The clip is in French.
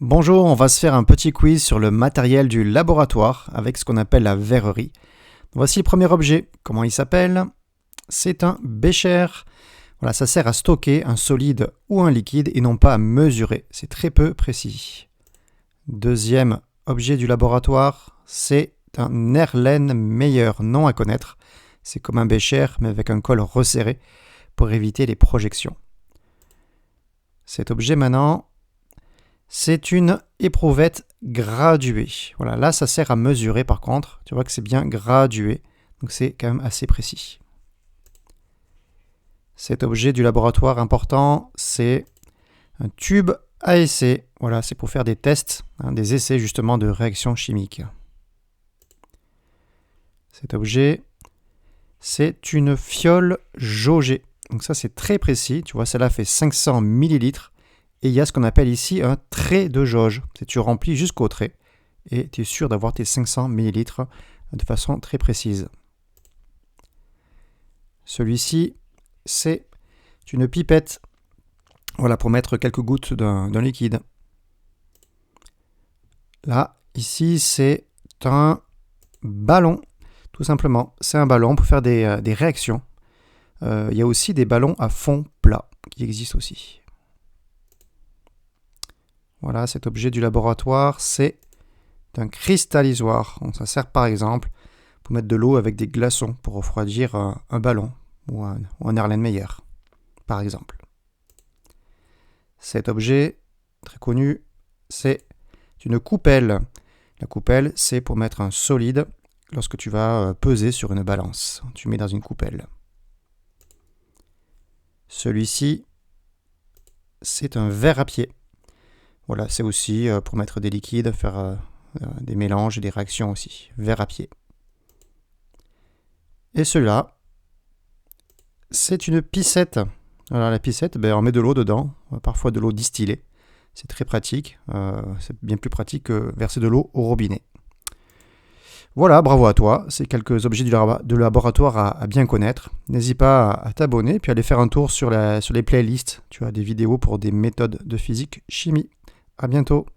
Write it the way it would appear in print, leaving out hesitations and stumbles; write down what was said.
Bonjour, on va se faire un petit quiz sur le matériel du laboratoire avec ce qu'on appelle la verrerie. Voici le premier objet. Comment il s'appelle? C'est un bécher. Voilà, ça sert à stocker un solide ou un liquide et non pas à mesurer. C'est très peu précis. Deuxième objet du laboratoire, c'est un Erlenmeyer, non à connaître. C'est comme un bécher mais avec un col resserré pour éviter les projections. Cet objet maintenant, c'est une éprouvette graduée. Voilà, là ça sert à mesurer par contre. Tu vois que c'est bien gradué, donc c'est quand même assez précis. Cet objet du laboratoire important, c'est un tube à essai. Voilà, c'est pour faire des tests, des essais justement de réactions chimiques. Cet objet, c'est une fiole jaugée. Donc ça c'est très précis. Tu vois, celle-là fait 500 millilitres. Et il y a ce qu'on appelle ici un trait de jauge. C'est tu remplis jusqu'au trait et tu es sûr d'avoir tes 500 millilitres de façon très précise. Celui-ci, c'est une pipette. Voilà, pour mettre quelques gouttes d'un liquide. Là, ici, c'est un ballon, tout simplement. C'est un ballon pour faire des réactions. Il y a aussi des ballons à fond plat qui existent aussi. Voilà, cet objet du laboratoire, c'est un cristallisoir. Donc, ça sert par exemple pour mettre de l'eau avec des glaçons pour refroidir un ballon ou un Erlenmeyer, par exemple. Cet objet, très connu, c'est une coupelle. La coupelle, c'est pour mettre un solide lorsque tu vas peser sur une balance. Tu mets dans une coupelle. Celui-ci, c'est un verre à pied. Voilà, c'est aussi pour mettre des liquides, faire des mélanges et des réactions aussi. Verre à pied. Et celui-là, c'est une piscette. Voilà, la piscette, on met de l'eau dedans, parfois de l'eau distillée. C'est très pratique. C'est bien plus pratique que verser de l'eau au robinet. Voilà, bravo à toi. C'est quelques objets du laboratoire à bien connaître. N'hésite pas à t'abonner puis à aller faire un tour sur les playlists. Tu as des vidéos pour des méthodes de physique chimie. À bientôt.